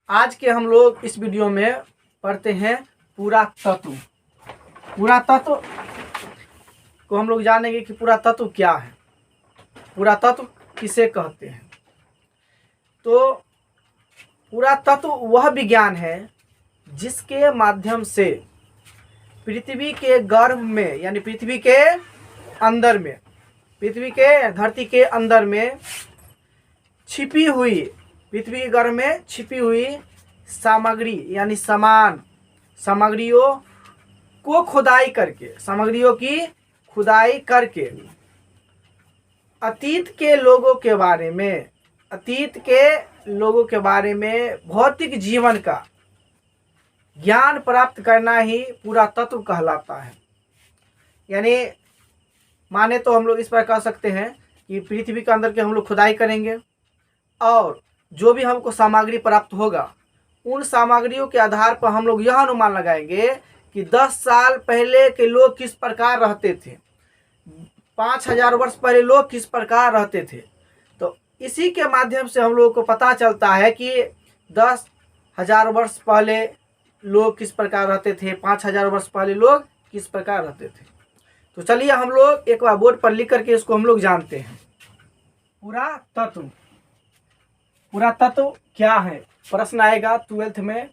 आज के हम लोग इस वीडियो में पढ़ते हैं पुरातत्व। पुरातत्व को हम लोग जानेंगे कि पुरातत्व क्या है, पुरातत्व किसे कहते हैं। तो पुरातत्व वह विज्ञान है जिसके माध्यम से पृथ्वी के गर्भ में यानी पृथ्वी के अंदर में, पृथ्वी के धरती के अंदर में छिपी हुई, पृथ्वी के गर्भ में छिपी हुई सामग्री यानी सामग्रियों को खुदाई करके, सामग्रियों की खुदाई करके अतीत के लोगों के बारे में, अतीत के लोगों के बारे में भौतिक जीवन का ज्ञान प्राप्त करना ही पुरातत्व कहलाता है। यानी माने तो हम लोग इस पर कह सकते हैं कि पृथ्वी के अंदर के हम लोग खुदाई करेंगे और जो भी हमको सामग्री प्राप्त होगा उन सामग्रियों के आधार पर हम लोग यह अनुमान लगाएंगे कि 10 साल पहले के लोग किस प्रकार रहते थे, 5000 वर्ष पहले लोग किस प्रकार रहते थे। तो इसी के माध्यम से हम लोगों को पता चलता है कि 10,000 वर्ष पहले लोग किस प्रकार रहते थे, 5000 वर्ष पहले लोग किस प्रकार रहते थे। तो चलिए हम लोग एक बार बोर्ड पर लिख करके इसको हम लोग जानते हैं। पुरातत्व, पुरातत्व क्या है? प्रश्न आएगा 12th में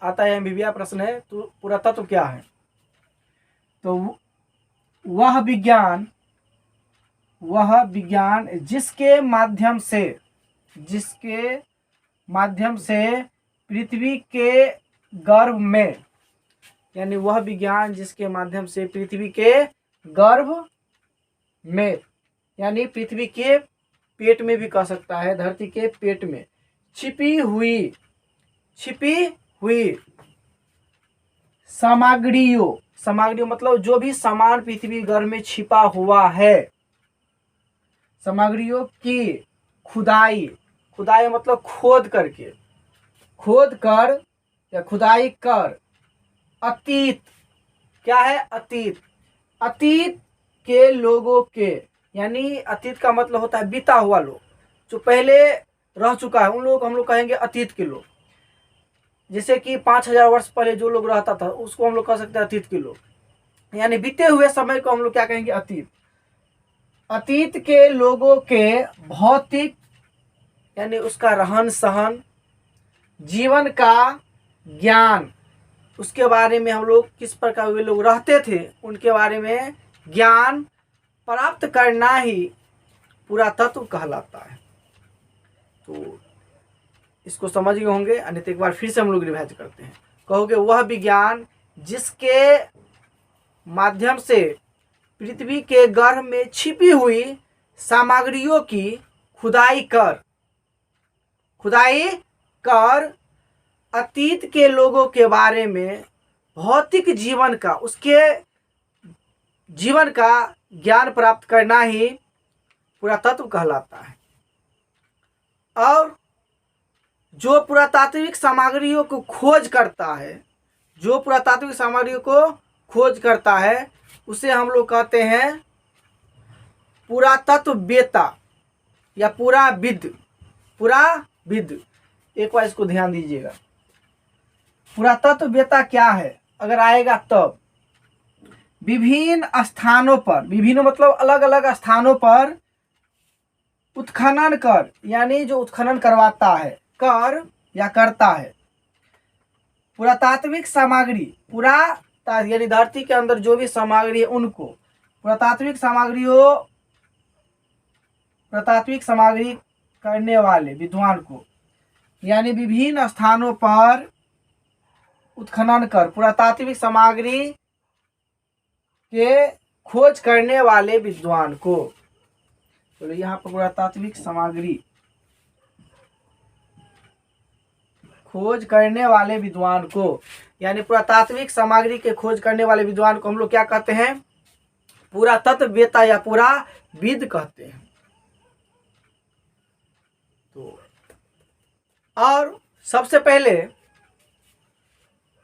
आता है, एमबीबीएस प्रश्न है। तो पुरातत्व क्या है? तो वह विज्ञान जिसके माध्यम से पृथ्वी के गर्भ में, यानी वह विज्ञान जिसके माध्यम से पृथ्वी के गर्भ में यानी पृथ्वी के पेट में भी कह सकता है, धरती के पेट में छिपी हुई सामग्रियों मतलब जो भी सामान पृथ्वी गर्भ में छिपा हुआ है, सामग्रियों की खुदाई मतलब खोद कर या खुदाई कर अतीत, क्या है? अतीत के लोगों के, यानी अतीत का मतलब होता है बीता हुआ लोग, जो पहले रह चुका है उन लोगों को हम लोग कहेंगे अतीत के लोग। जैसे कि 5000 वर्ष पहले जो लोग रहता था उसको हम लोग कह सकते हैं अतीत के लोग, यानी बीते हुए समय को हम लोग क्या कहेंगे? अतीत के लोगों के भौतिक यानी उसका रहन सहन, जीवन का ज्ञान, उसके बारे में हम लोग किस प्रकार वे लोग रहते थे उनके बारे में ज्ञान प्राप्त करना ही पुरातत्व कहलाता है। तो इसको समझ गए होंगे, अन्यथा एक बार फिर से हम लोग रिवाइज करते हैं। कहोगे वह विज्ञान जिसके माध्यम से पृथ्वी के गर्भ में छिपी हुई सामग्रियों की खुदाई कर अतीत के लोगों के बारे में भौतिक जीवन का, उसके जीवन का ज्ञान प्राप्त करना ही पुरातत्व कहलाता है। और जो पुरातात्विक सामग्रियों को खोज करता है उसे हम लोग कहते हैं पुरातत्ववेत्ता या पुराविद। एक बार इसको ध्यान दीजिएगा, पुरातत्ववेत्ता क्या है अगर आएगा तब विभिन्न स्थानों पर, विभिन्न मतलब अलग अलग स्थानों पर उत्खनन कर, यानी जो उत्खनन करवाता है, कर या करता है, पुरातात्विक सामग्री, यानी धरती के अंदर जो भी सामग्री है उनको पुरातात्विक सामग्री करने वाले विद्वान को, यानी विभिन्न स्थानों पर उत्खनन कर पुरातात्विक सामग्री के खोज करने वाले विद्वान को। तो यहाँ पर पुरातात्विक सामग्री खोज करने वाले विद्वान को, यानी पुरातात्विक सामग्री के खोज करने वाले विद्वान को हम लोग क्या कहते हैं? पुरातत्ववेत्ता या पुराविद कहते हैं। तो और सबसे पहले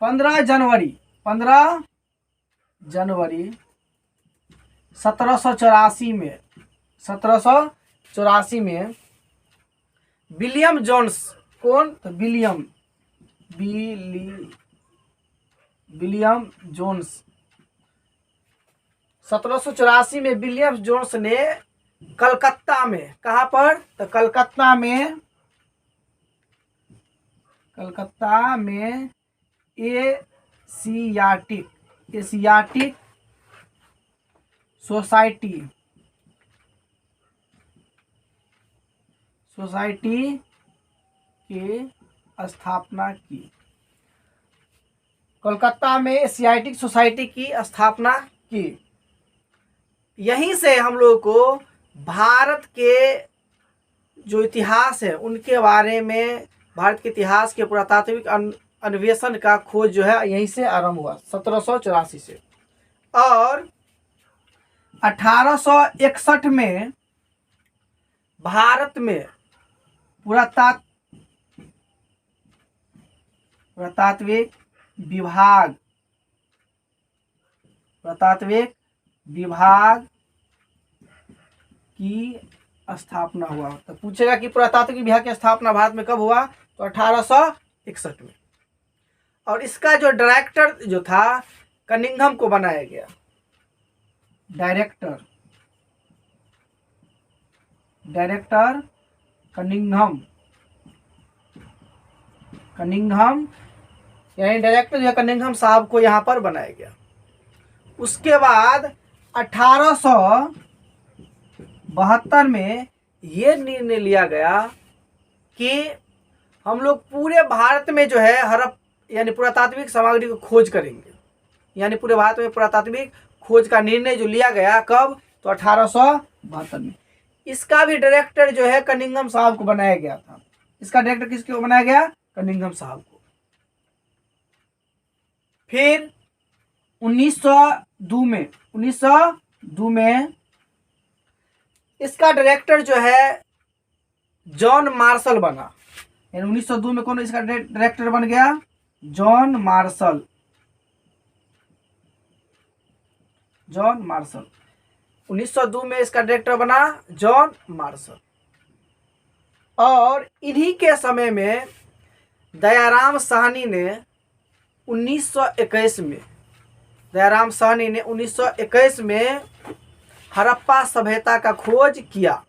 15 जनवरी 1784 में विलियम जोन्स, कौन? तो विलियम विलियम जोन्स। 1784 में विलियम जोन्स ने कलकत्ता में, कहाँ पर, तो कलकत्ता में एशियाटिक सोसाइटी की स्थापना की। कोलकाता में एशियाटिक सोसाइटी की स्थापना की। यहीं से हम लोग को भारत के जो इतिहास है उनके बारे में, भारत के इतिहास के पुरातात्विक अन्वेषण का खोज जो है यहीं से आरंभ हुआ 1784 से। और 1861 में भारत में पुरातात्विक विभाग की स्थापना हुआ। तो पूछेगा कि पुरातात्विक विभाग की स्थापना भारत में कब हुआ, तो 1861 में। और इसका जो डायरेक्टर जो था कनिंघम को बनाया गया। डायरेक्टर कनिंघम यानी डायरेक्टर जो है कनिंघम साहब को यहाँ पर बनाया गया। उसके बाद 1872 में ये निर्णय लिया गया कि हम लोग पूरे भारत में जो है यानी पुरातात्विक सामग्री को खोज करेंगे। यानी पूरे भारत में पुरातात्विक खोज का निर्णय जो लिया गया, कब, तो 1872 में। इसका भी डायरेक्टर जो है कनिंघम साहब को बनाया गया था। इसका डायरेक्टर किसको बनाया गया, कनिंघम साहब को। फिर 1902 में इसका डायरेक्टर जो है जॉन मार्शल बना। 1902 में कौन इसका डायरेक्टर बन गया, जॉन मार्शल। 1902 में इसका डायरेक्टर बना जॉन मार्शल। और इन्हीं के समय में दयाराम साहनी ने 1921 में हड़प्पा सभ्यता का खोज किया।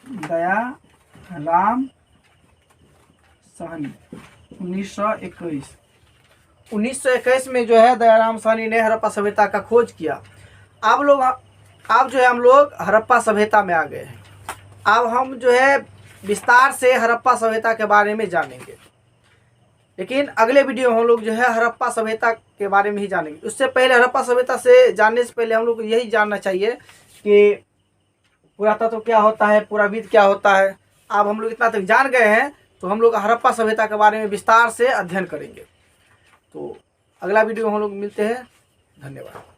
दयाराम साहनी 1921 में जो है दयाराम साहनी ने हड़प्पा सभ्यता का खोज किया। अब जो है हम लोग हड़प्पा सभ्यता में आ गए हैं। अब हम जो है विस्तार से हड़प्पा सभ्यता के बारे में जानेंगे। लेकिन अगले वीडियो में हम लोग जो है हड़प्पा सभ्यता के बारे में ही जानेंगे। उससे पहले हड़प्पा सभ्यता से जानने से पहले हम लोग को यही जानना चाहिए कि पुरातत्व क्या होता है, पुराविद क्या होता है। अब हम लोग इतना तक जान गए हैं तो हम लोग हड़प्पा सभ्यता के बारे में विस्तार से अध्ययन करेंगे। तो अगला वीडियो में हम लोग मिलते हैं। धन्यवाद।